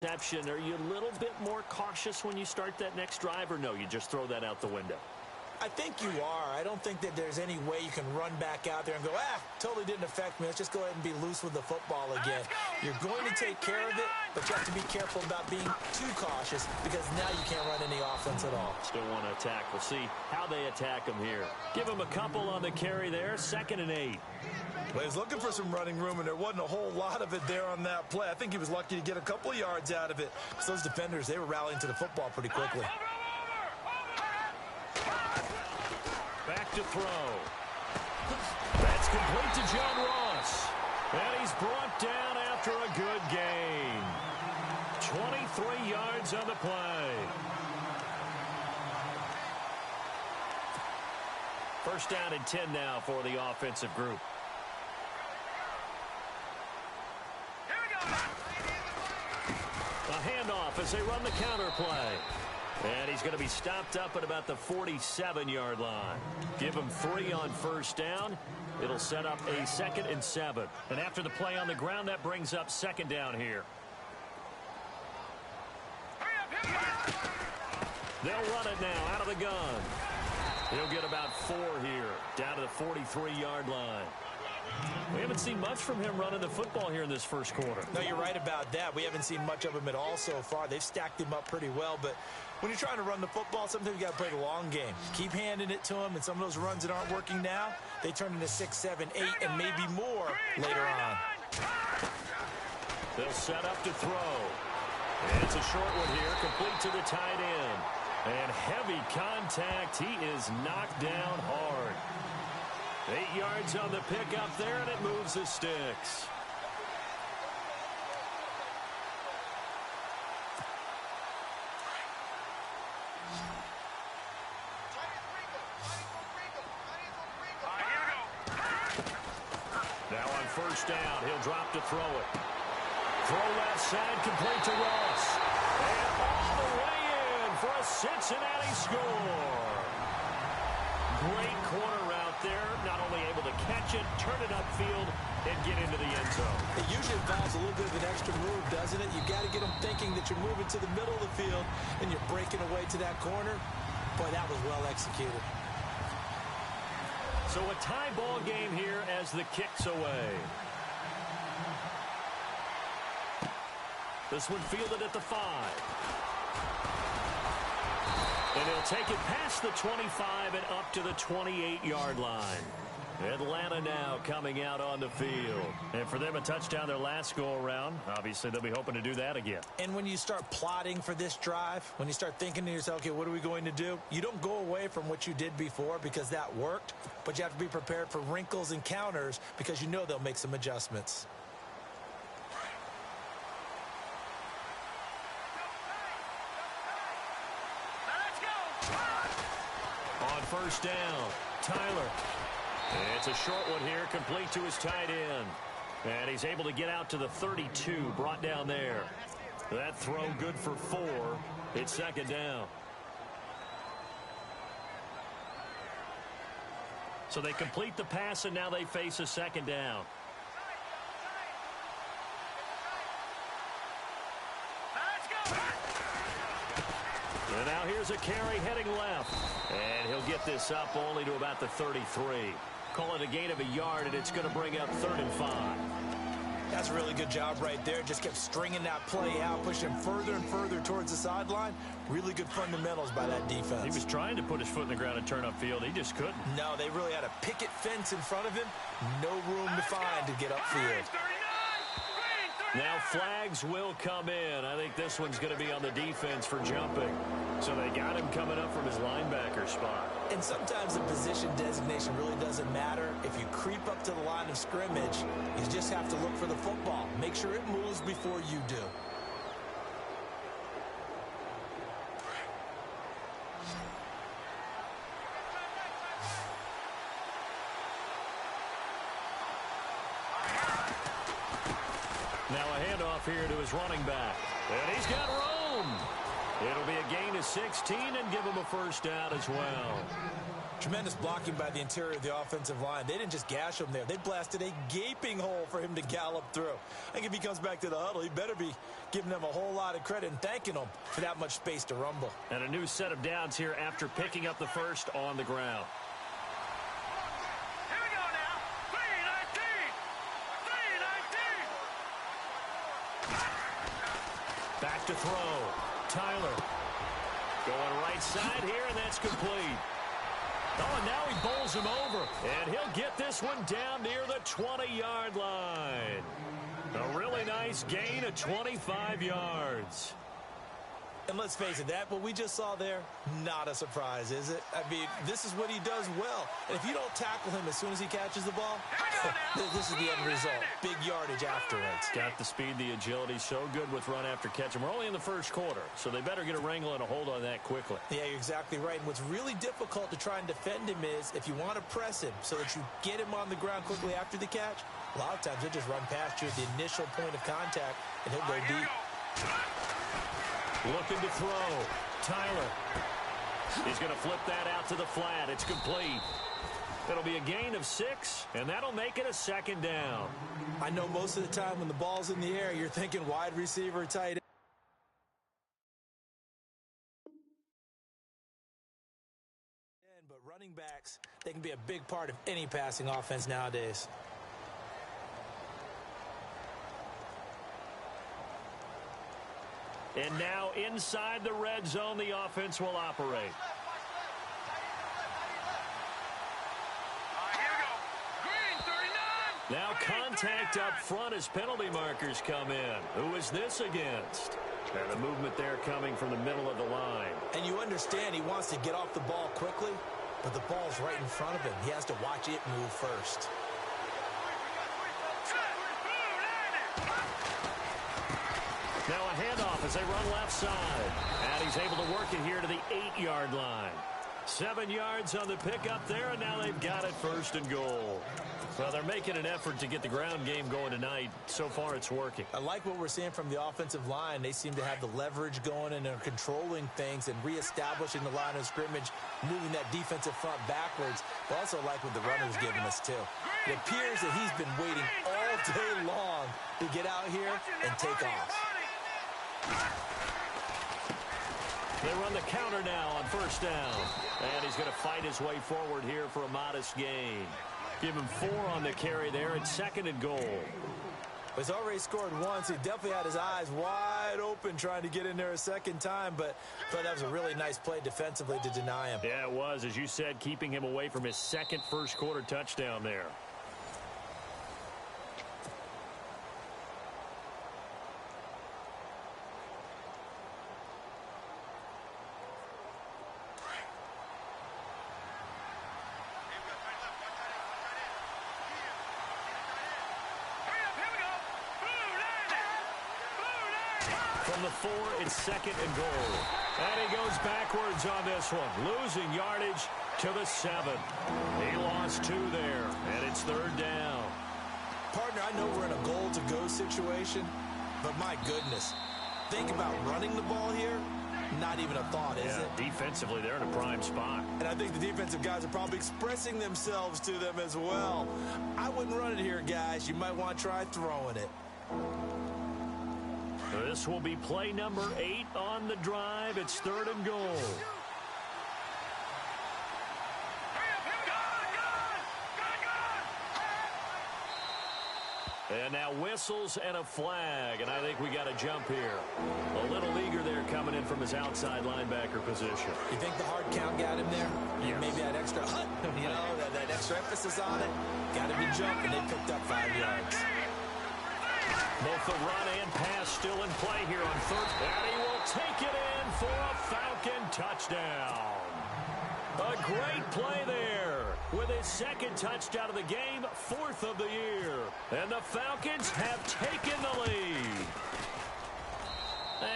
Are you a little bit more cautious when you start that next drive, or no, you just throw that out the window? I think you are. I don't think that there's any way you can run back out there and go, totally didn't affect me. Let's just go ahead and be loose with the football again. You're going to take care of it, but you have to be careful about being too cautious because now you can't run any offense at all. Still want to attack. We'll see how they attack him here. Give him a couple on the carry there, 2nd and 8. Well, he was looking for some running room, and there wasn't a whole lot of it there on that play. I think he was lucky to get a couple yards out of it. Because those defenders, they were rallying to the football pretty quickly. Back to throw. That's complete to John Ross. And he's brought down after a good gain. 23 yards on the play. First down and 10 now for the offensive group. A handoff as they run the counter play. And he's going to be stopped up at about the 47-yard line. Give him 3 on first down. It'll set up a 2nd and 7. And after the play on the ground, that brings up 2nd down here. They'll run it now out of the gun. He'll get about 4 here, down to the 43-yard line. We haven't seen much from him running the football here in this first quarter. No, you're right about that. We haven't seen much of him at all so far. They've stacked him up pretty well, but when you're trying to run the football, sometimes you got to play the long game. Keep handing it to him, and some of those runs that aren't working now, they turn into 6, 7, 8, and maybe more later on. They'll set up to throw. And it's a short one here, complete to the tight end. And heavy contact. He is knocked down hard. 8 yards on the pickup there, and it moves the sticks. Now on first down, he'll drop to throw it. Throw left side, complete to Ross. And all the way in for a Cincinnati score. Great corner route there. Not only able to catch it, turn it upfield, and get into the end zone. It usually involves a little bit of an extra move, doesn't it? You've got to get them thinking that you're moving to the middle of the field and you're breaking away to that corner. Boy, that was well executed. So a tie ball game here as the kick's away. This one fielded at the 5. And he'll take it past the 25 and up to the 28-yard line. Atlanta now coming out on the field. And for them, a touchdown their last go-around. Obviously, they'll be hoping to do that again. And when you start plotting for this drive, when you start thinking to yourself, okay, what are we going to do? You don't go away from what you did before because that worked. But you have to be prepared for wrinkles and counters because you know they'll make some adjustments. On first down, Tyler. It's a short one here, complete to his tight end. And he's able to get out to the 32, brought down there. That throw good for 4. It's 2nd down. So they complete the pass, and now they face a 2nd down. And now here's a carry heading left. And he'll get this up only to about the 33. Call it a gain of a yard, and it's going to bring up 3rd and 5. That's a really good job right there. Just kept stringing that play out, pushing him further and further towards the sideline. Really good fundamentals by that defense. He was trying to put his foot in the ground and turn upfield. He just couldn't. No, they really had a picket fence in front of him. No room to find to get upfield. Now flags will come in. I think this one's going to be on the defense for jumping. So they got him coming up from his linebacker spot. And sometimes the position designation really doesn't matter. If you creep up to the line of scrimmage, you just have to look for the football. Make sure it moves before you do. Now a handoff here to his running back. And he's got room. It'll be a gain of 16 and give him a first down as well. Tremendous blocking by the interior of the offensive line. They didn't just gash him there. They blasted a gaping hole for him to gallop through. I think if he comes back to the huddle, he better be giving them a whole lot of credit and thanking them for that much space to rumble. And a new set of downs here after picking up the first on the ground. Here we go now. 3-19. Back to throw. Tyler. Going right side here, and that's complete. Oh, and now he bowls him over. And he'll get this one down near the 20-yard line. A really nice gain of 25 yards. And let's face it, that what we just saw there, not a surprise, is it? I mean, this is what he does well. And if you don't tackle him as soon as he catches the ball, this is the end result. Big yardage afterwards. Got the speed, the agility, so good with run after catch. And we're only in the first quarter, so they better get a wrangle and a hold on that quickly. Yeah, you're exactly right. And what's really difficult to try and defend him is if you want to press him so that you get him on the ground quickly after the catch, a lot of times he'll just run past you at the initial point of contact, and he'll go deep. Looking to throw. Tyler. He's going to flip that out to the flat. It's complete. It'll be a gain of 6, and that'll make it a second down. I know most of the time when the ball's in the air, you're thinking wide receiver, tight end. But running backs, they can be a big part of any passing offense nowadays. And now inside the red zone, the offense will operate. Here we go. Green, 39. Now contact up front as penalty markers come in. Who is this against? And the movement there coming from the middle of the line. And you understand he wants to get off the ball quickly, but the ball's right in front of him. He has to watch it move first. Now a handoff as they run left side. And he's able to work it here to the 8-yard line. 7 yards on the pickup there, and now they've got it first and goal. Well, they're making an effort to get the ground game going tonight. So far, it's working. I like what we're seeing from the offensive line. They seem to have the leverage going and are controlling things and reestablishing the line of scrimmage, moving that defensive front backwards. But also like what the runner's giving us, too. It appears that he's been waiting all day long to get out here and take off. They run the counter now on first down. And he's going to fight his way forward here for a modest gain. Give him 4 on the carry there. It's second and goal. He's already scored once. He definitely had his eyes wide open trying to get in there a second time, but I thought that was a really nice play defensively to deny him. Yeah, it was. As you said, keeping him away from his second first-quarter touchdown there. From the 4, it's second and goal. And he goes backwards on this one, losing yardage to the 7. He lost 2 there, and it's third down. Partner, I know we're in a goal-to-go situation, but my goodness, think about running the ball here. Not even a thought, is it? Defensively, they're in a prime spot. And I think the defensive guys are probably expressing themselves to them as well. I wouldn't run it here, guys. You might want to try throwing it. This will be play number 8 on the drive. It's third and goal. And now whistles and a flag, and I think we got a jump here. A little eager there coming in from his outside linebacker position. You think the hard count got him there? Yes. Maybe that extra that extra emphasis on it. Got him to jump, and they picked up 5 yards. Both the run and pass still in play here on third. And he will take it in for a Falcon touchdown. A great play there with his second touchdown of the game, 4th of the year. And the Falcons have taken the lead.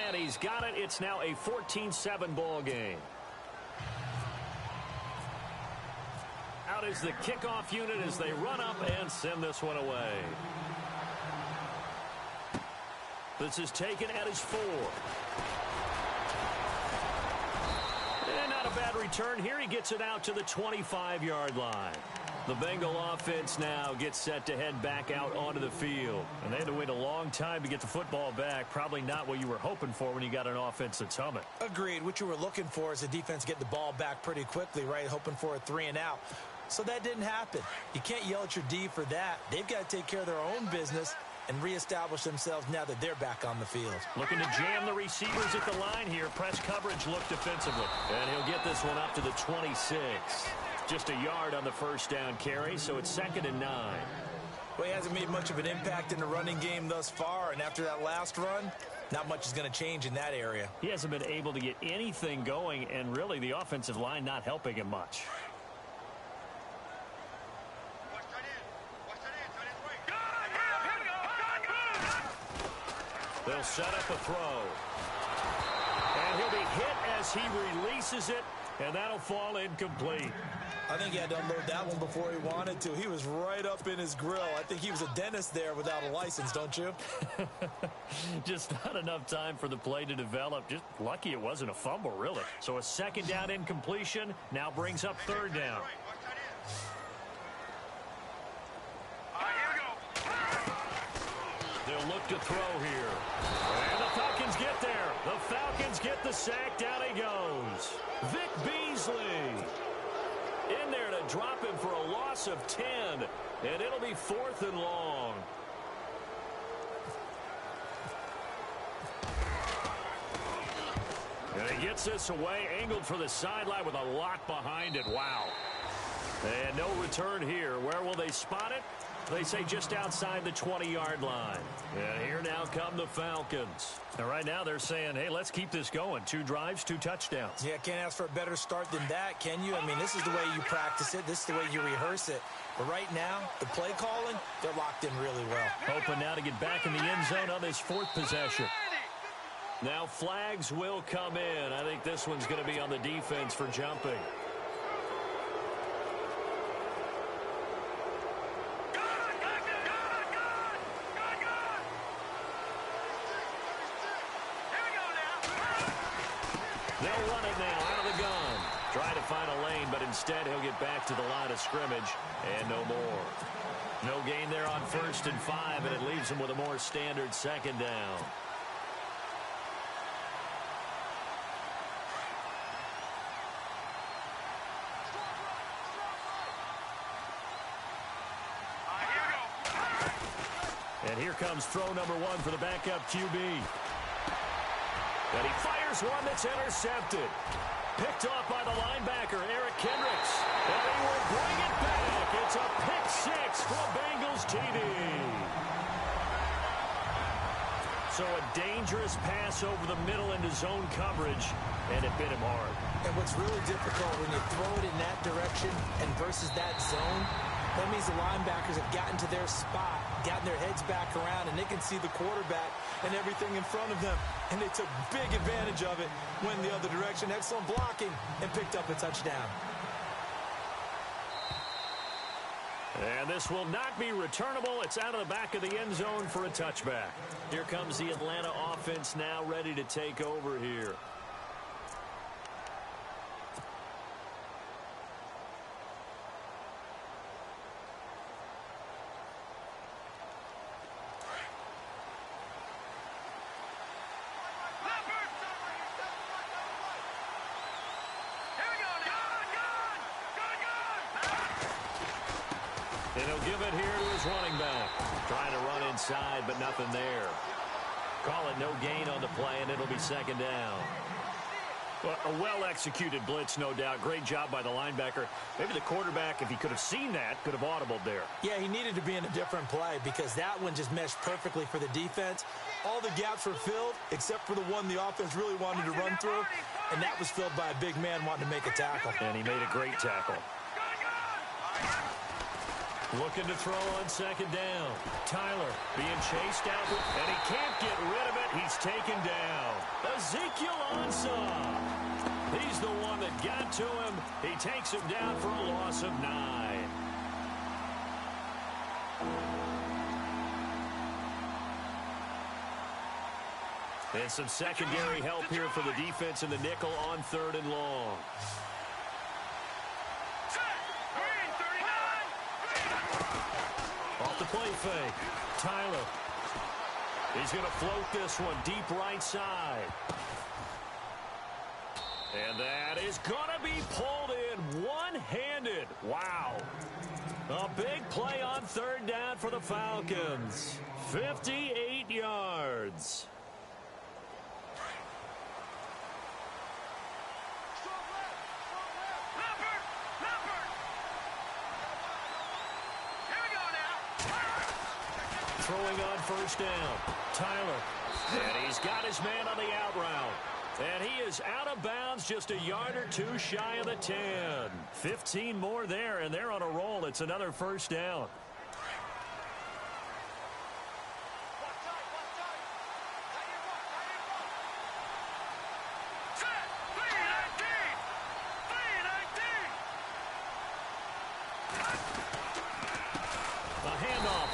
And he's got it. It's now a 14-7 ball game. Out is the kickoff unit as they run up and send this one away. This is taken at his 4. And not a bad return here. He gets it out to the 25-yard line. The Bengal offense now gets set to head back out onto the field. And they had to wait a long time to get the football back. Probably not what you were hoping for when you got an offense that's humming. Agreed. What you were looking for is the defense getting the ball back pretty quickly, right? Hoping for a 3-and-out. So that didn't happen. You can't yell at your D for that. They've got to take care of their own business and reestablish themselves now that they're back on the field. Looking to jam the receivers at the line here. Press coverage look defensively. And he'll get this one up to the 26. Just a yard on the first down carry, so it's 2nd and 9. Well, he hasn't made much of an impact in the running game thus far, and after that last run, not much is going to change in that area. He hasn't been able to get anything going, and really the offensive line not helping him much. They'll set up a throw. And he'll be hit as he releases it, and that'll fall incomplete. I think he had to unload that one before he wanted to. He was right up in his grill. I think he was a dentist there without a license, don't you? Just not enough time for the play to develop. Just lucky it wasn't a fumble, really. So a 2nd down incompletion now brings up 3rd down. They'll look to throw here. And the Falcons get there. The Falcons get the sack. Down he goes. Vic Beasley in there to drop him for a loss of 10. And it'll be 4th and long. And he gets this away, angled for the sideline with a lot behind it. Wow. And no return here. Where will they spot it? They say just outside the 20-yard line. And here now come the Falcons. And right now they're saying, hey, let's keep this going. 2 drives, 2 touchdowns. Yeah, can't ask for a better start than that, can you? I mean, this is the way you practice it. This is the way you rehearse it. But right now, the play calling, they're locked in really well. Hoping now to get back in the end zone on this 4th possession. Now flags will come in. I think this one's going to be on the defense for jumping. They'll run it now out of the gun. Try to find a lane, but instead he'll get back to the line of scrimmage and no more. No gain there on 1st and 5, and it leaves him with a more standard 2nd down. And here comes throw number 1 for the backup QB. And he fires one that's intercepted. Picked off by the linebacker, Eric Kendricks. And he will bring it back. It's a pick 6 for a Bengals TD. So a dangerous pass over the middle into zone coverage, and it bit him hard. And what's really difficult when you throw it in that direction and versus that zone, that means the linebackers have gotten to their spot, gotten their heads back around, and they can see the quarterback and everything in front of them. And they took big advantage of it, went the other direction, excellent blocking, and picked up a touchdown. And this will not be returnable. It's out of the back of the end zone for a touchback. Here comes the Atlanta offense now ready to take over here. And he'll give it here to his running back. Trying to run inside, but nothing there. Call it no gain on the play, and it'll be 2nd down. Well, a well-executed blitz, no doubt. Great job by the linebacker. Maybe the quarterback, if he could have seen that, could have audibled there. Yeah, he needed to be in a different play because that one just meshed perfectly for the defense. All the gaps were filled except for the one the offense really wanted to run through, and that was filled by a big man wanting to make a tackle. And he made a great tackle. Looking to throw on 2nd down. Tyler being chased out, and he can't get rid of it. He's taken down. Ezekiel Ansah. He's the one that got to him. He takes him down for a loss of 9. And some secondary help here for the defense in the nickel on 3rd and long. Off the play fake. Tyler. He's going to float this one deep right side. And that is going to be pulled in one-handed. Wow. A big play on 3rd down for the Falcons. 58 yards. Throwing on 1st down. Tyler. And he's got his man on the out route. And he is out of bounds just a yard or two shy of the 10. 15 more there, and they're on a roll. It's another 1st down.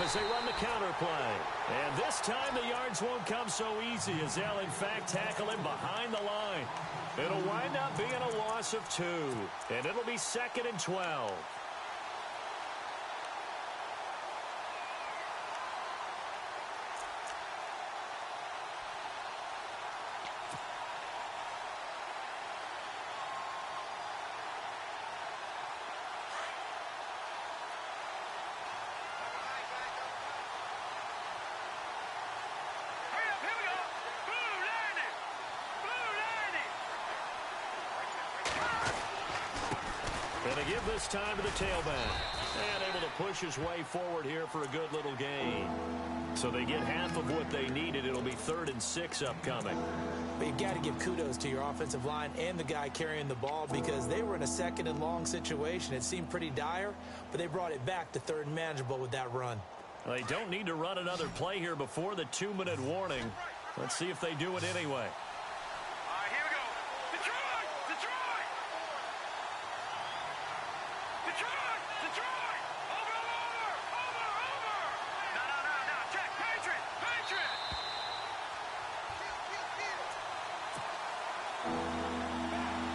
As they run the counter play. And this time the yards won't come so easy as they'll in fact tackle him behind the line. It'll wind up being a loss of 2. And it'll be 2nd and 12. Going to give this time to the tailback. And able to push his way forward here for a good little gain. So they get half of what they needed. It'll be 3rd and 6 upcoming. But you've got to give kudos to your offensive line and the guy carrying the ball because they were in a 2nd and long situation. It seemed pretty dire, but they brought it back to 3rd and manageable with that run. Well, they don't need to run another play here before the 2-minute warning. Let's see if they do it anyway.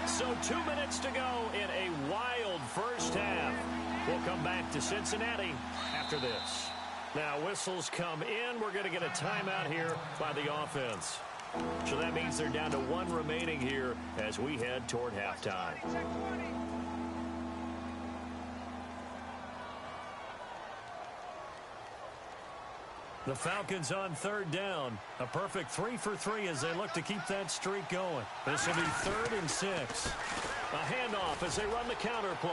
So 2 minutes to go in a wild 1st half. We'll come back to Cincinnati after this. Now whistles come in. We're going to get a timeout here by the offense. So that means they're down to 1 remaining here as we head toward halftime. The Falcons on 3rd down. A perfect 3 for 3 as they look to keep that streak going. This will be 3rd and 6. A handoff as they run the counter play.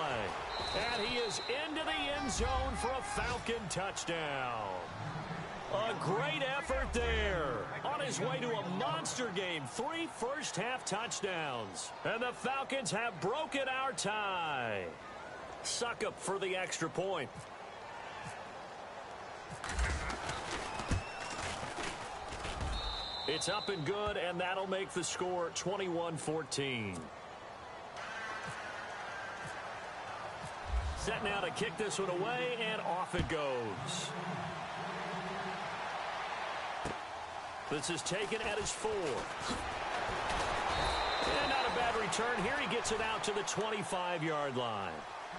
And he is into the end zone for a Falcon touchdown. A great effort there. On his way to a monster game. 3 first-half touchdowns. And the Falcons have broken our tie. Suck up for the extra point. It's up and good, and that'll make the score 21-14. Set now to kick this one away, and off it goes. This is taken at his 4. And not a bad return here. He gets it out to the 25-yard line.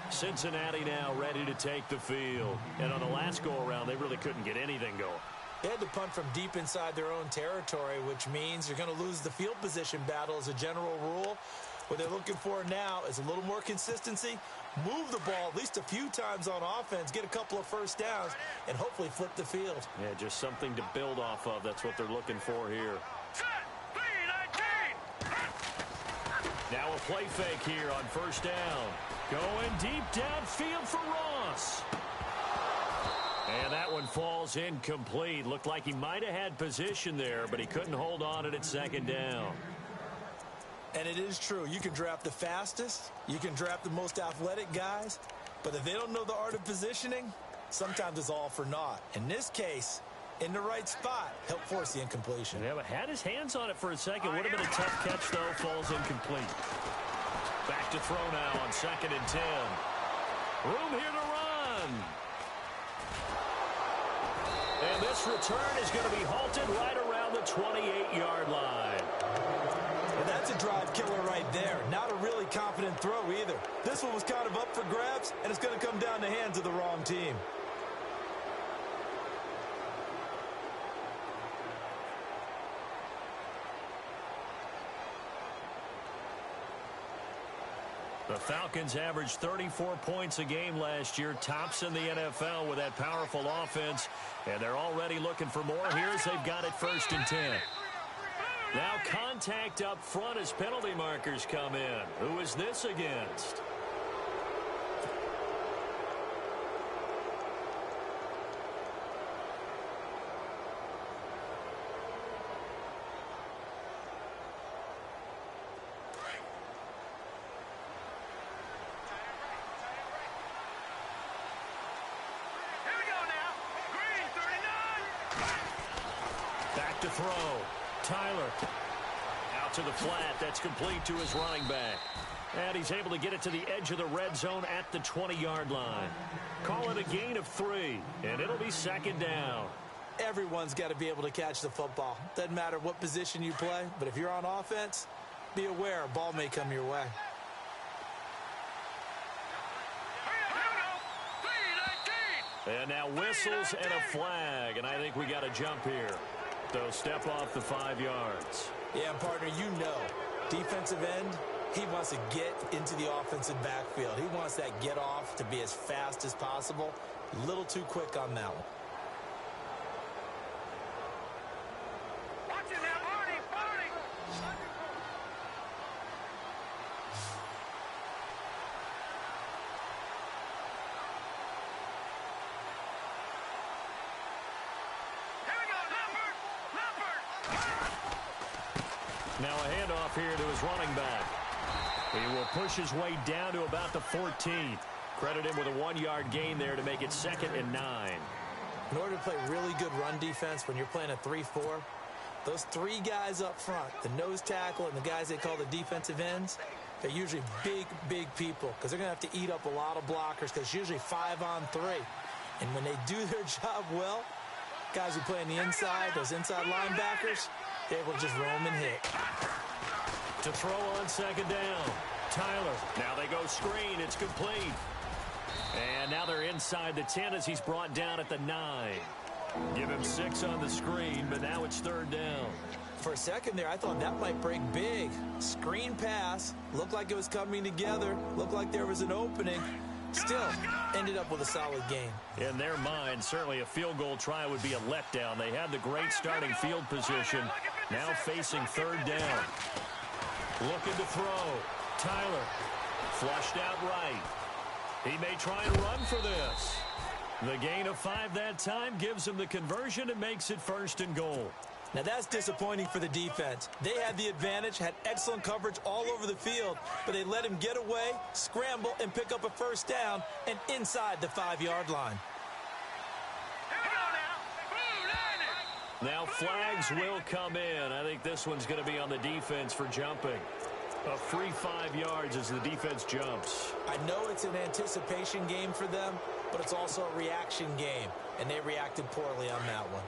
Cincinnati now ready to take the field. And on the last go-around, they really couldn't get anything going. They had to punt from deep inside their own territory, which means you're going to lose the field position battle as a general rule. What they're looking for now is a little more consistency, move the ball at least a few times on offense, get a couple of first downs, and hopefully flip the field. Yeah, just something to build off of. That's what they're looking for here. Now a play fake here on 1st down. Going deep downfield for Ross. And that one falls incomplete. Looked like he might have had position there, but he couldn't hold on it at 2nd down. And it is true. You can draft the fastest. You can draft the most athletic guys. But if they don't know the art of positioning, sometimes it's all for naught. In this case, in the right spot, helped force the incompletion. Yeah, but had his hands on it for a second. Would have been a tough catch, though. Falls incomplete. Back to throw now on 2nd and 10. Room here to run. And this return is going to be halted right around the the 28-yard line. And that's a drive killer right there. Not a really confident throw either. This one was kind of up for grabs, and it's going to come down the hands of the wrong team. The Falcons averaged 34 points a game last year, tops in the NFL with that powerful offense, and they're already looking for more. Here's they've got it 1st and 10. Now contact up front as penalty markers come in. Who is this against? To throw. Tyler out to the flat. That's complete to his running back. And he's able to get it to the edge of the red zone at the 20-yard line. Call it a gain of 3, and it'll be 2nd down. Everyone's got to be able to catch the football. Doesn't matter what position you play, but if you're on offense, be aware a ball may come your way. And now whistles and a flag, and I think we got a jump here. They'll step off the 5 yards. Yeah, and partner, you know, defensive end, he wants to get into the offensive backfield. He wants that get off to be as fast as possible. A little too quick on that one. Watch it now, Barney, Barney. Now a handoff here to his running back. He will push his way down to about the 14th. Credit him with a 1-yard gain there to make it 2nd and 9. In order to play really good run defense when you're playing a 3-4, those 3 guys up front, the nose tackle and the guys they call the defensive ends, they're usually big people because they're going to have to eat up a lot of blockers because it's usually 5 on 3. And when they do their job well, guys who play on the inside, those inside linebackers, they're able to just roam and hit. To throw on 2nd down. Tyler. Now they go screen. It's complete. And now they're inside the 10 as he's brought down at the 9. Give him 6 on the screen, but now it's 3rd down. For a second there, I thought that might break big. Screen pass. Looked like it was coming together. Looked like there was an opening. Still, ended up with a solid game. In their mind, certainly a field goal try would be a letdown. They had the great starting field position. Now facing 3rd down. Looking to throw. Tyler. Flushed out right. He may try and run for this. The gain of 5 that time gives him the conversion and makes it 1st and goal. Now that's disappointing for the defense. They had the advantage, had excellent coverage all over the field, but they let him get away, scramble, and pick up a 1st down and inside the 5-yard line. Now flags will come in. I think this one's going to be on the defense for jumping. A free 5 yards as the defense jumps. I know it's an anticipation game for them, but it's also a reaction game, and they reacted poorly on that one.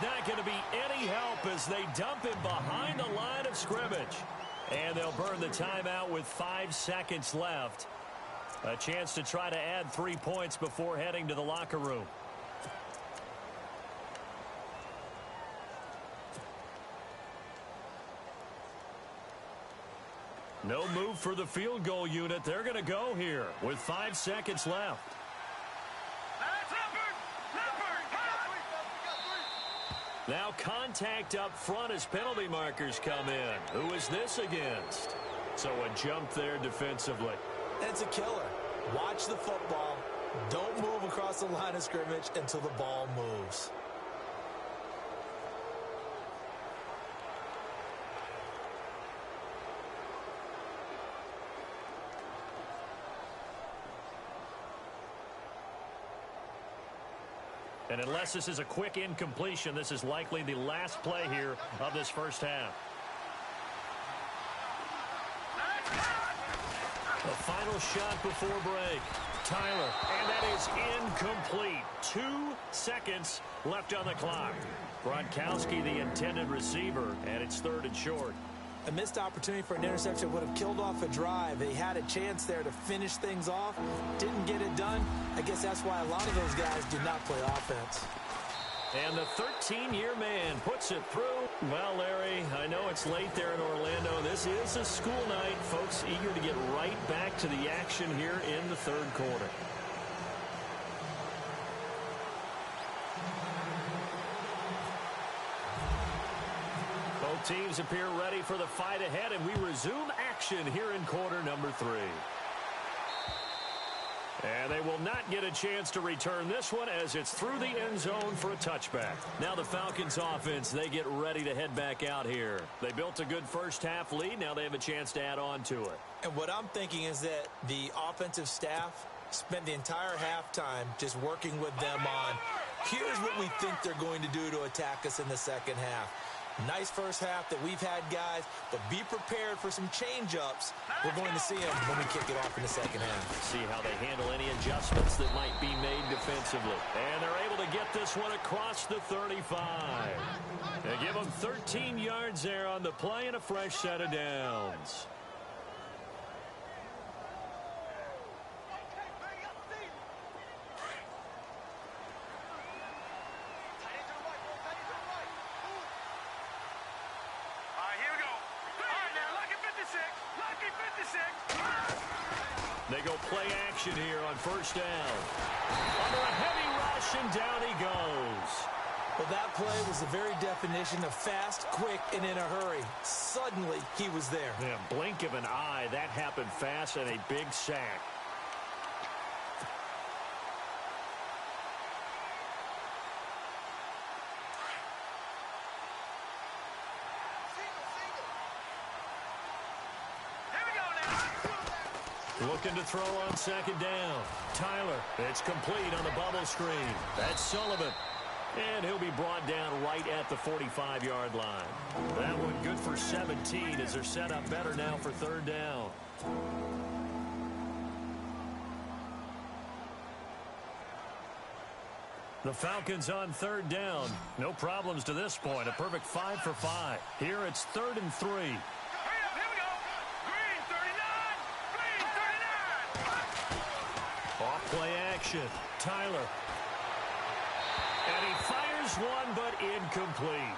Not going to be any help as they dump him behind the line of scrimmage. And they'll burn the timeout with 5 seconds left. A chance to try to add 3 points before heading to the locker room. No move for the field goal unit. They're going to go here with 5 seconds left. Now contact up front as penalty markers come in. Who is this against? So a jump there defensively. It's a killer. Watch the football. Don't move across the line of scrimmage until the ball moves. And unless this is a quick incompletion, this is likely the last play here of this first half. The final shot before break. Tyler, and that is incomplete. 2 seconds left on the clock. Gronkowski, the intended receiver, and it's 3rd and short. A missed opportunity for an interception would have killed off a drive. They had a chance there to finish things off. Didn't get it done. I guess that's why a lot of those guys do not play offense. And the 13-year man puts it through. Well, Larry, I know it's late there in Orlando. This is a school night. Folks eager to get right back to the action here in the 3rd quarter. Both teams appear ready for the fight ahead, and we resume action here in quarter number 3. And they will not get a chance to return this one as it's through the end zone for a touchback. Now the Falcons offense, they get ready to head back out here. They built a good first half lead. Now they have a chance to add on to it. And what I'm thinking is that the offensive staff spent the entire halftime just working with them on, here's what we think they're going to do to attack us in the second half. Nice first half that we've had, guys, but be prepared for some change-ups. We're going to see them when we kick it off in the second half. See how they handle any adjustments that might be made defensively. And they're able to get this one across the 35. They give them 13 yards there on the play and a fresh set of downs. They go play action here on first down. Under a heavy rush, and down he goes. Well, that play was the very definition of fast, quick, and in a hurry. Suddenly, he was there. Yeah, blink of an eye. That happened fast, and a big sack. Looking to throw on second down. Tyler, it's complete on the bubble screen. That's Sullivan. And he'll be brought down right at the 45-yard line. That one good for 17 as they're set up better now for 3rd down. The Falcons on 3rd down. No problems to this point. A perfect 5 for 5. Here it's 3rd and 3. Play action. Tyler. And he fires one, but incomplete.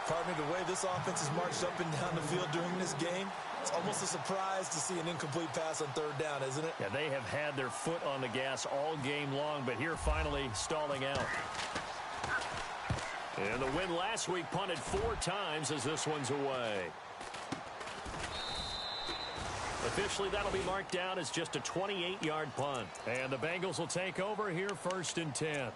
Pardon me, the way this offense has marched up and down the field during this game, it's almost a surprise to see an incomplete pass on 3rd down, isn't it? Yeah, they have had their foot on the gas all game long, but here finally stalling out. And the win last week punted 4 times as this one's away. Officially, that'll be marked down as just a 28-yard punt. And the Bengals will take over here 1st and 10.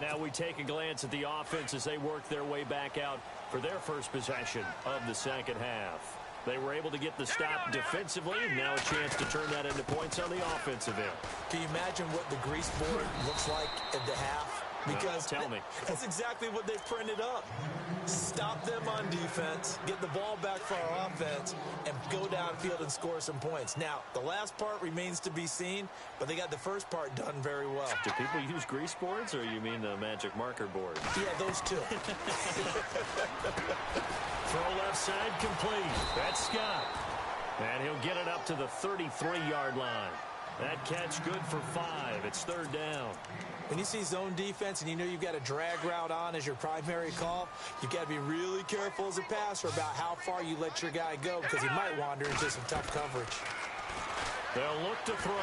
Now we take a glance at the offense as they work their way back out for their first possession of the second half. They were able to get the stop defensively. Now a chance to turn that into points on the offensive end. Can you imagine what the grease board looks like at the half? Because tell me. That's exactly what they printed up. Stop them on defense, get the ball back for our offense, and go downfield and score some points. Now, the last part remains to be seen, but they got the first part done very well. Do people use grease boards, or you mean the magic marker board? Yeah, those two. Throw left side complete. That's Scott. And he'll get it up to the 33-yard line. That catch good for 5. It's 3rd down. When you see zone defense and you know you've got a drag route on as your primary call, you've got to be really careful as a passer about how far you let your guy go because he might wander into some tough coverage. They'll look to throw.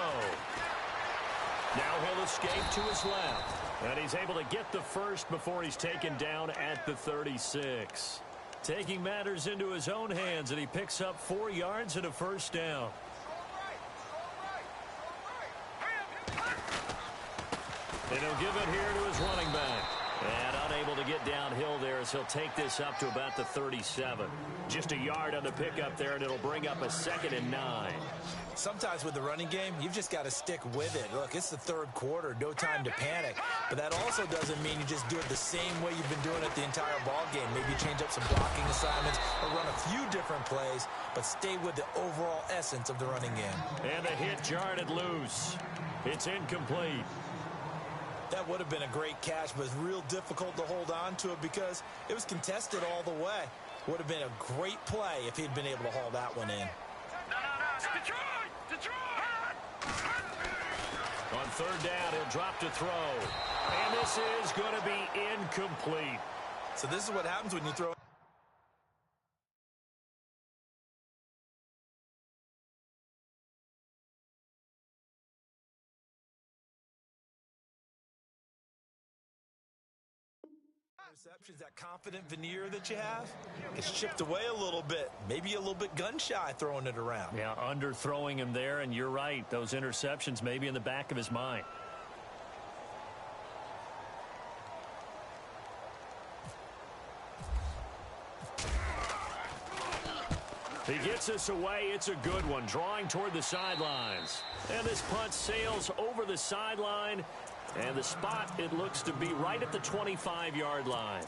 Now he'll escape to his left. And he's able to get the first before he's taken down at the 36. Taking matters into his own hands, and he picks up 4 yards and a first down. And he'll give it here to his running back. And unable to get downhill there as he'll take this up to about the 37. Just a yard on the pickup there, and it'll bring up a 2nd and 9. Sometimes with the running game, you've just got to stick with it. Look, it's the third quarter, no time to panic. But that also doesn't mean you just do it the same way you've been doing it the entire ball game. Maybe change up some blocking assignments or run a few different plays, but stay with the overall essence of the running game. And the hit jarred it loose. It's incomplete. That would have been a great catch, but it's real difficult to hold on to it because it was contested all the way. Would have been a great play if he'd been able to haul that one in. On 3rd down, he'll drop to throw. And this is going to be incomplete. So this is what happens when you throw. Interceptions, that confident veneer that you have, it's chipped away a little bit. Maybe a little bit gun-shy throwing it around. Yeah, underthrowing him there, and you're right. Those interceptions may be in the back of his mind. He gets us away. It's a good one, drawing toward the sidelines. And this punt sails over the sideline. And the spot, it looks to be right at the 25-yard line.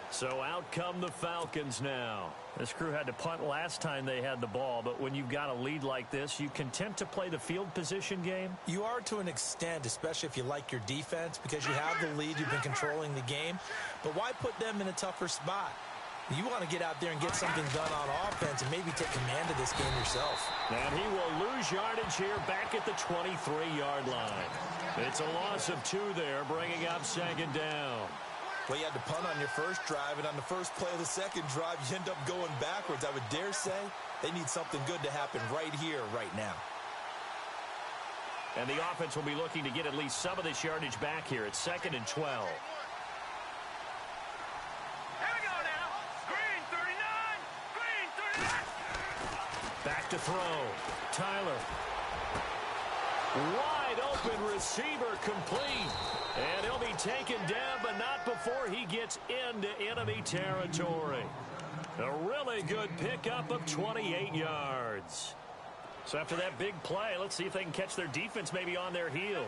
So out come the Falcons now. This crew had to punt last time they had the ball, but when you've got a lead like this, you content to play the field position game? You are to an extent, especially if you like your defense, because you have the lead, you've been controlling the game. But why put them in a tougher spot? You want to get out there and get something done on offense and maybe take command of this game yourself. And he will lose yardage here back at the 23-yard line. It's a loss of 2 there, bringing up 2nd down. Well, you had to punt on your first drive, and on the first play of the second drive, you end up going backwards. I would dare say they need something good to happen right here, right now. And the offense will be looking to get at least some of this yardage back here. It's 2nd and 12. Back to throw. Tyler. Wide open receiver complete. And he'll be taken down, but not before he gets into enemy territory. A really good pickup of 28 yards. So after that big play, let's see if they can catch their defense maybe on their heels.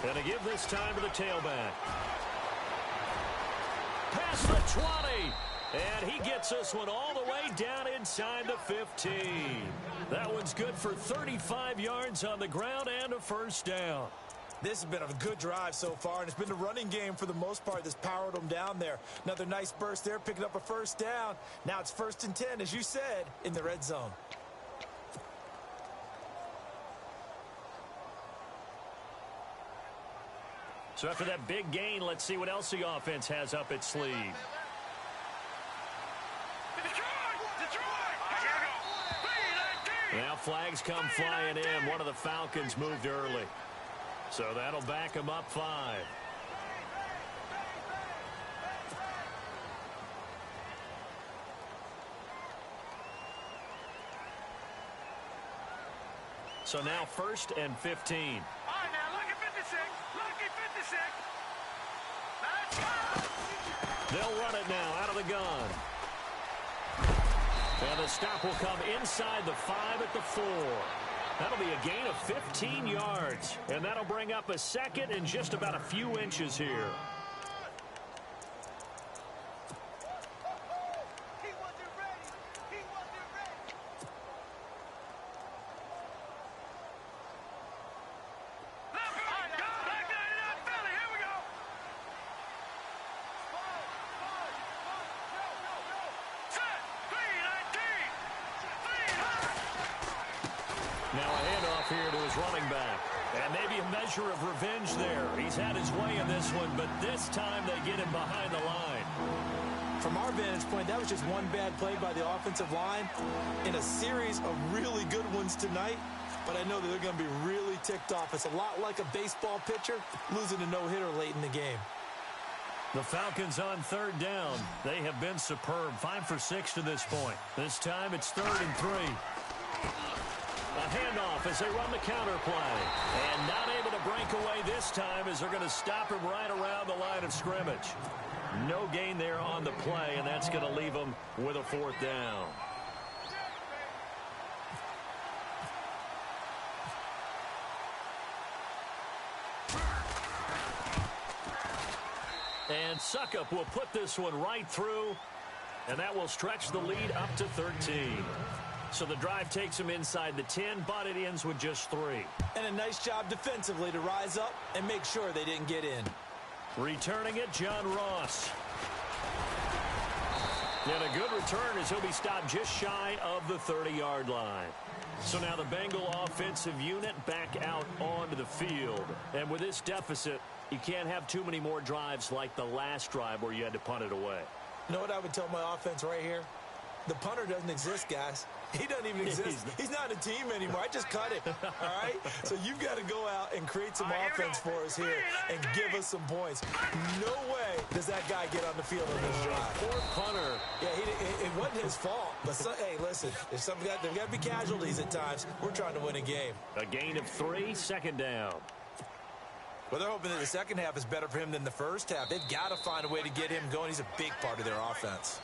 And to give this time to the tailback. Past the 20. And he gets this one all the way down inside the 15. That one's good for 35 yards on the ground and a first down. This has been a good drive so far, and it's been the running game for the most part that's powered them down there. Another nice burst there, picking up a first down. Now it's 1st and 10, as you said, in the red zone. So after that big gain, let's see what else the offense has up its sleeve. Now flags come flying in. One of the Falcons moved early. So that'll back them up 5. So now 1st and 15. They'll run it now out of the gun. And the stop will come inside the 5 at the 4. That'll be a gain of 15 yards. And that'll bring up a 2nd and just about a few inches here. Of revenge there. He's had his way in this one, but this time they get him behind the line. From our vantage point, that was just one bad play by the offensive line in a series of really good ones tonight, but I know that they're going to be really ticked off. It's a lot like a baseball pitcher losing a no-hitter late in the game. The Falcons on third down. They have been superb. 5 for 6 to this point. This time it's 3rd and 3. A handoff as they run the counter play. And not able to break away this time as they're going to stop him right around the line of scrimmage. No gain there on the play, and that's going to leave them with a 4th down. And Suckup will put this one right through, and that will stretch the lead up to 13. So the drive takes them inside the 10, but it ends with just 3. And a nice job defensively to rise up and make sure they didn't get in. Returning it, John Ross. And a good return as he'll be stopped just shy of the 30-yard line. So now the Bengal offensive unit back out onto the field. And with this deficit, you can't have too many more drives like the last drive where you had to punt it away. You know what I would tell my offense right here? The punter doesn't exist, guys. He doesn't even exist. He's not a team anymore. I just cut it, all right? So you've got to go out and create some offense for us here and give us some points. No way does that guy get on the field on this drive. Poor punter. Yeah, it wasn't his fault. But, hey, listen, there's got to be casualties at times. We're trying to win a game. A gain of 3, 2nd down. Well, they're hoping that the second half is better for him than the first half. They've got to find a way to get him going. He's a big part of their offense.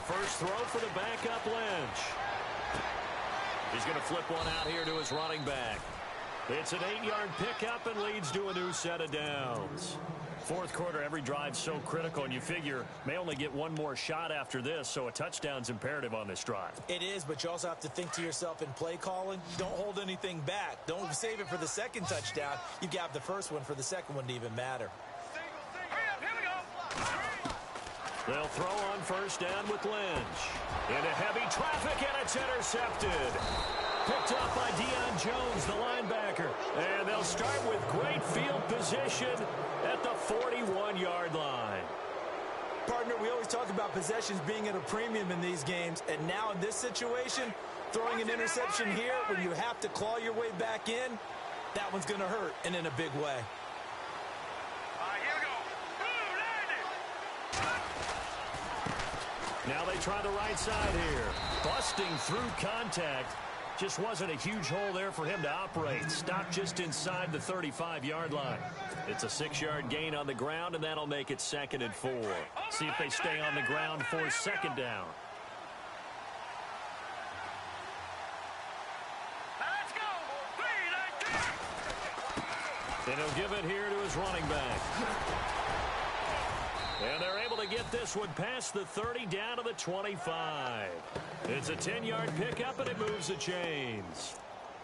First throw for the backup Lynch. He's going to flip one out here to his running back. It's an 8-yard pickup and leads to a new set of downs. Fourth quarter, every drive's so critical, and you figure may only get one more shot after this, so a touchdown's imperative on this drive. It is, but you also have to think to yourself in play calling, don't hold anything back. Don't save it for the second touchdown. You got the first one for the second one to even matter. They'll throw on first down with Lynch. Into heavy traffic, and it's intercepted. Picked up by Deion Jones, the linebacker. And they'll start with great field position at the 41-yard line. Partner, we always talk about possessions being at a premium in these games. And now in this situation, throwing an interception here when you have to claw your way back in, that one's going to hurt, and in a big way. Now they try the right side here. Busting through contact. Just wasn't a huge hole there for him to operate. Stopped just inside the 35-yard line. It's a 6-yard gain on the ground, and that'll make it 2nd and 4. See if they stay on the ground for 2nd down. Let's go. 3, 19. And he'll give it here to his running back. And they're able to get this one past the 30 down to the 25. It's a 10-yard pickup, and it moves the chains.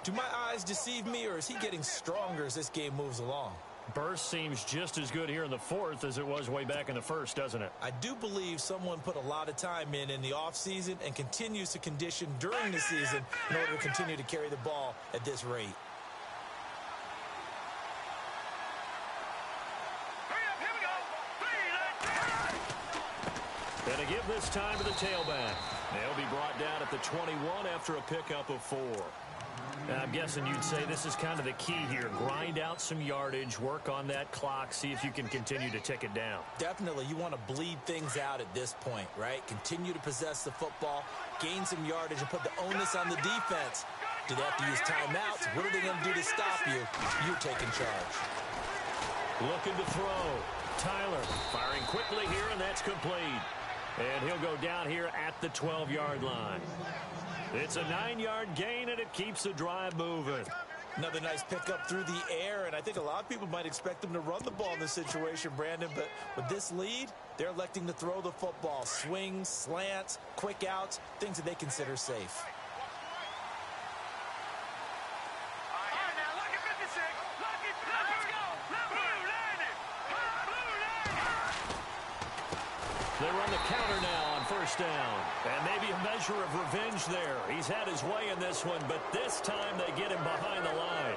Do my eyes deceive me, or is he getting stronger as this game moves along? Burst seems just as good here in the 4th as it was way back in the 1st, doesn't it? I do believe someone put a lot of time in the offseason and continues to condition during the season in order to continue to carry the ball at this rate. And to give this time to the tailback. They'll be brought down at the 21 after a pickup of 4. Now, I'm guessing you'd say this is kind of the key here. Grind out some yardage, work on that clock, see if you can continue to tick it down. Definitely, you want to bleed things out at this point, right? Continue to possess the football, gain some yardage, and put the onus on the defense. Do they have to use timeouts? What are they going to do to stop you? You're taking charge. Looking to throw. Tyler firing quickly here, and that's complete. And he'll go down here at the 12-yard line. It's a 9-yard gain, and it keeps the drive moving. Another nice pickup through the air, and I think a lot of people might expect them to run the ball in this situation, Brandon, but with this lead, they're electing to throw the football. Swings, slants, quick outs, things that they consider safe. They run the counter now on first down. And maybe a measure of revenge there. He's had his way in this one, but this time they get him behind the line.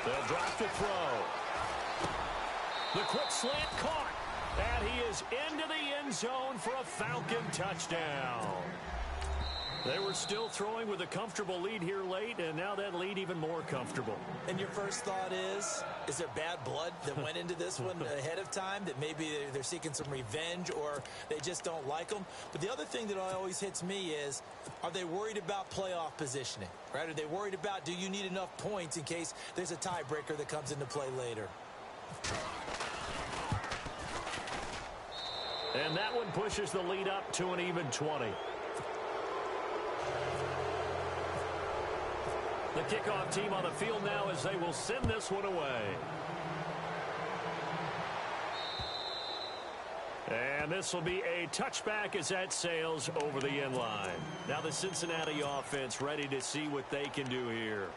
They'll drop to throw. The quick slant caught. And he is into the end zone for a Falcon touchdown. They were still throwing with a comfortable lead here late, and now that lead even more comfortable. And your first thought is there bad blood that went into this one ahead of time, that maybe they're seeking some revenge or they just don't like them? But the other thing that always hits me is, are they worried about playoff positioning, right? Are they worried about, do you need enough points in case there's a tiebreaker that comes into play later? And that one pushes the lead up to an even 20. The kickoff team on the field now as they will send this one away. And this will be a touchback as that sails over the end line. Now the Cincinnati offense ready to see what they can do here.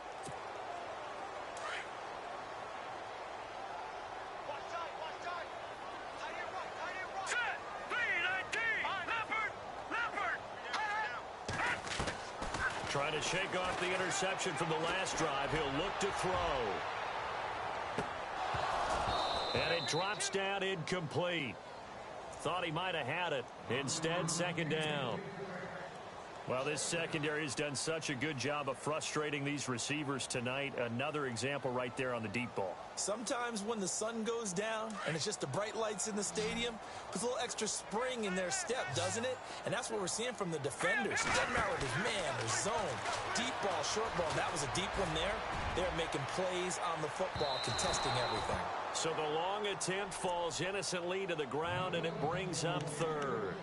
Trying to shake off the interception from the last drive. He'll look to throw. And it drops down incomplete. Thought he might have had it. Instead, second down. Well, this secondary has done such a good job of frustrating these receivers tonight. Another example right there on the deep ball. Sometimes when the sun goes down and it's just the bright lights in the stadium, puts a little extra spring in their step, doesn't it? And that's what we're seeing from the defenders. It doesn't matter if it's man or zone, deep ball, short ball. That was a deep one there. They're making plays on the football, contesting everything. So the long attempt falls innocently to the ground, and it brings up third.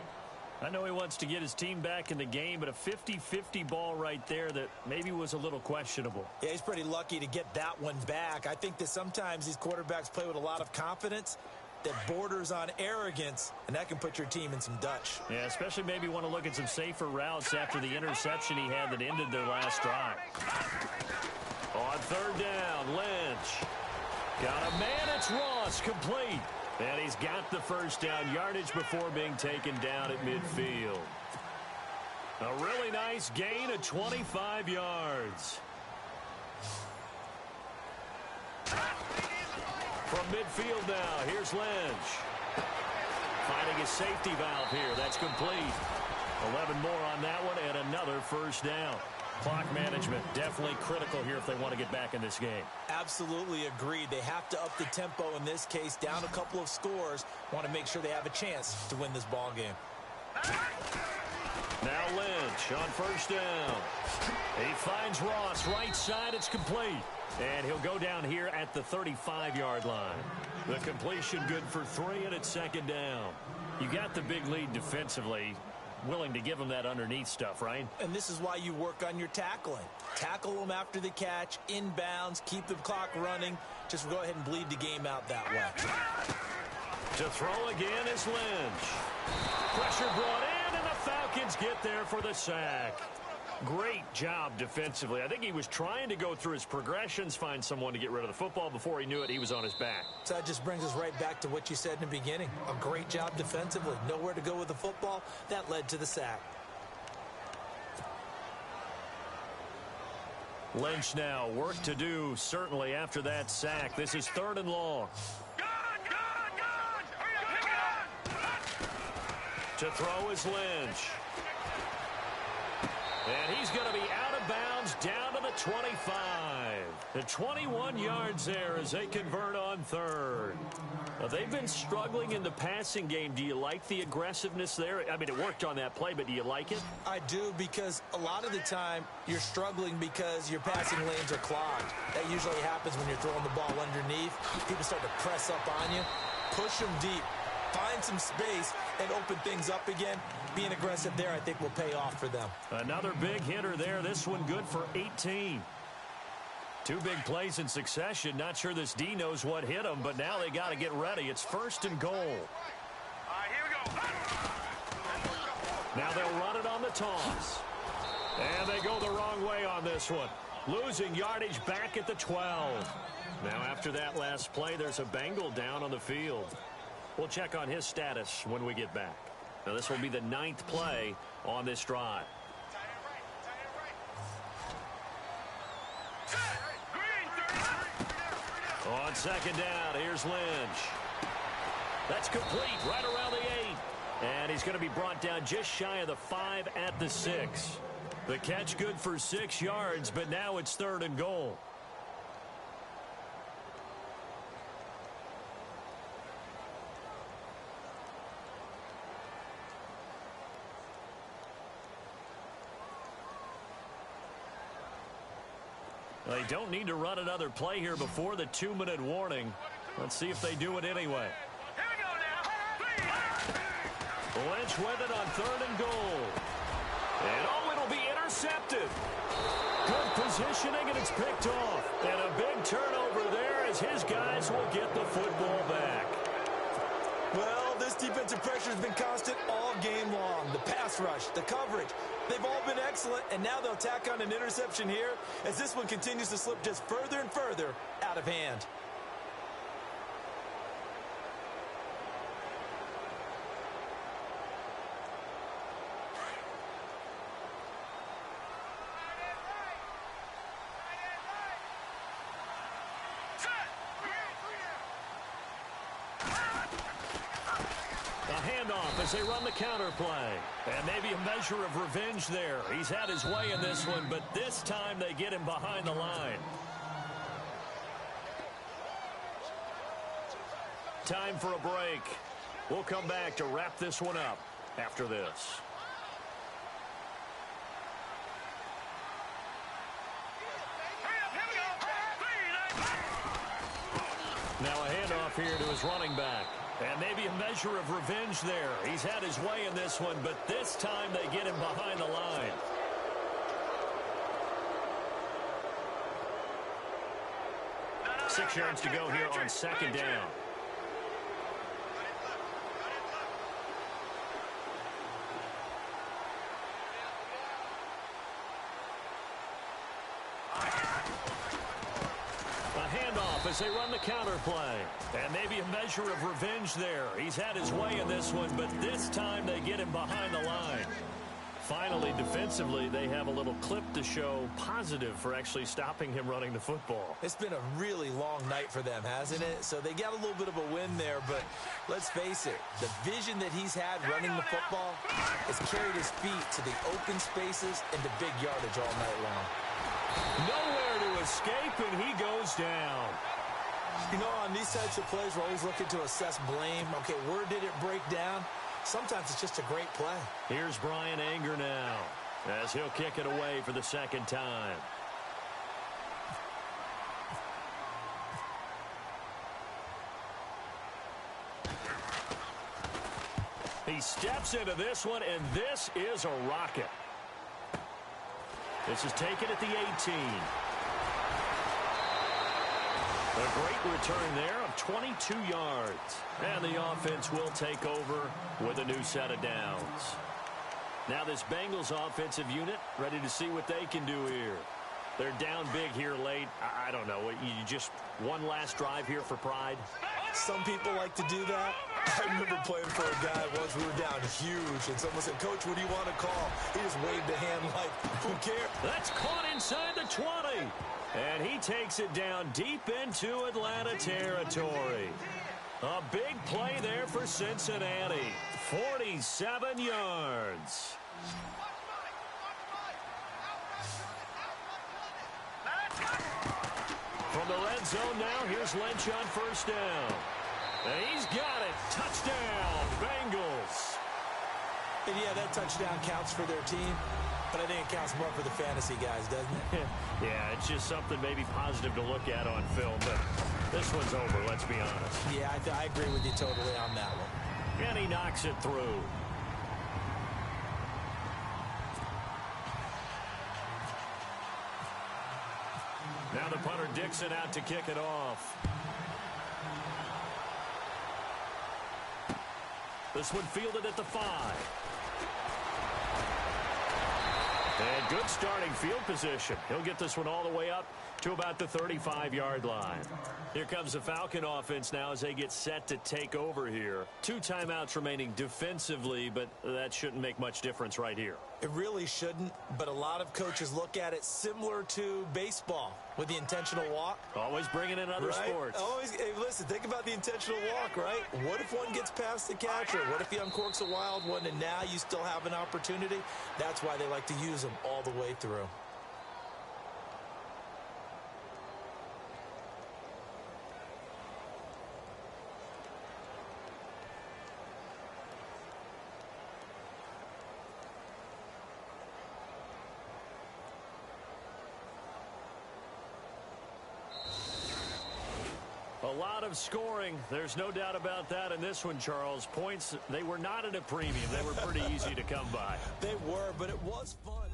I know he wants to get his team back in the game, but a 50-50 ball right there that maybe was a little questionable. Yeah, he's pretty lucky to get that one back. I think that sometimes these quarterbacks play with a lot of confidence that borders on arrogance, and that can put your team in some Dutch. Yeah, especially maybe want to look at some safer routes after the interception he had that ended their last drive. On third down, Lynch. Got a man, it's Ross, complete. And he's got the first down, yardage before being taken down at midfield. A really nice gain of 25 yards. From midfield now, here's Lynch. Finding his safety valve here, that's complete. 11 more on that one, and another first down. Clock management definitely critical here if they want to get back in this game. Absolutely agreed. They have to up the tempo in this case, down a couple of scores. Want to make sure they have a chance to win this ball game. Now Lynch on first down. He finds Ross right side. It's complete. And he'll go down here at the 35-yard line. The completion good for 3, and it's second down. You got the big lead defensively. Willing to give them that underneath stuff, right? And this is why you work on your tackling. Tackle them after the catch, inbounds, keep the clock running. Just go ahead and bleed the game out that way. To throw again is Lynch. Pressure brought in, and the Falcons get there for the sack. Great job defensively. I think he was trying to go through his progressions, find someone to get rid of the football. Before he knew it, he was on his back. So that just brings us right back to what you said in the beginning. A great job defensively. Nowhere to go with the football. That led to the sack. Lynch now, work to do, certainly, after that sack. This is third and long. To throw is Lynch. And he's going to be out of bounds down to the 25. The 21 yards there as they convert on third. Now, they've been struggling in the passing game. Do you like the aggressiveness there? I mean, it worked on that play, but do you like it? I do, because a lot of the time you're struggling because your passing lanes are clogged. That usually happens when you're throwing the ball underneath. People start to press up on you. Push them deep. Find some space and open things up again. Being aggressive there, I think, will pay off for them. Another big hitter there. This one good for 18. Two big plays in succession. Not sure this D knows what hit him, but now they got to get ready. It's first and goal. Now they'll run it on the toss. And they go the wrong way on this one. Losing yardage back at the 12. Now after that last play, there's a Bengal down on the field. We'll check on his status when we get back. Now this will be the 9th play on this drive. On second down, here's Lynch. That's complete right around the 8. And he's going to be brought down just shy of the 5 at the 6. The catch good for 6 yards, but now it's 3rd and goal. They don't need to run another play here before the 2-minute warning. Let's see if they do it anyway. Lynch with it on 3rd and goal. And it'll be intercepted. Good positioning, and it's picked off. And a big turnover there as his guys will get the football back. Well, this defensive pressure has been constant all game long. The pass rush, the coverage, they've all been excellent, and now they'll tack on an interception here as this one continues to slip just further and further out of hand. As they run the counter play. And maybe a measure of revenge there. He's had his way in this one, but this time they get him behind the line. Time for a break. We'll come back to wrap this one up after this. Now a handoff here to his running back. And maybe a measure of revenge there. He's had his way in this one, but this time they get him behind the line. Six yards to go here on second down. As they run the counter play. And maybe a measure of revenge there. He's had his way in this one, but this time they get him behind the line. Finally, defensively, they have a little clip to show positive for actually stopping him running the football. It's been a really long night for them, hasn't it? So they got a little bit of a win there, but let's face it, the vision that he's had running the football has carried his feet to the open spaces and to big yardage all night long. Nowhere to escape, and he goes down. You know, on these types of plays, we're always looking to assess blame. Okay, where did it break down? Sometimes it's just a great play. Here's Brian Anger now as he'll kick it away for the 2nd time. He steps into this one, and this is a rocket. This is taken at the 18. A great return there of 22 yards. And the offense will take over with a new set of downs. Now this Bengals offensive unit ready to see what they can do here. They're down big here late. I don't know. You just one last drive here for pride? Some people like to do that. I remember playing for a guy once. We were down huge, and someone said, "Coach, what do you want to call?" He just waved a hand like, who cares? That's caught inside the 20. And he takes it down deep into Atlanta territory. A big play there for Cincinnati. 47 yards. From the red zone now, here's Lynch on 1st down. And he's got it. Touchdown, Bengals. And yeah, that touchdown counts for their team, but I think it counts more for the fantasy guys, doesn't it? Yeah, it's just something maybe positive to look at on film, but this one's over, let's be honest. Yeah, I agree with you totally on that one. And he knocks it through. Now the punter Dixon out to kick it off. This one fielded at the 5. And good starting field position. He'll get this one all the way up to about the 35-yard line. Here comes the Falcon offense now as they get set to take over here. 2 timeouts remaining defensively, but that shouldn't make much difference right here. It really shouldn't, but a lot of coaches look at it similar to baseball with the intentional walk. Always bringing in other sports. Always, hey, listen, think about the intentional walk, right? What if one gets past the catcher? What if he uncorks a wild one and now you still have an opportunity? That's why they like to use them all the way through. A lot of scoring. There's no doubt about that in this one, Charles. Points, they were not at a premium. They were pretty easy to come by. They were, but it was fun.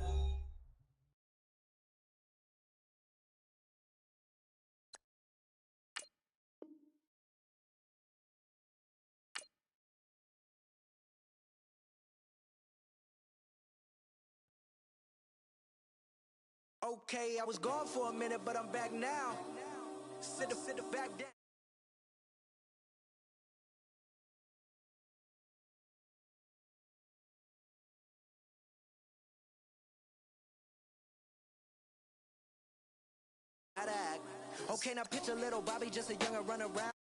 Okay, I was gone for a minute, but I'm back now. Sit back down. Okay, now picture little Bobby, just a younger run around.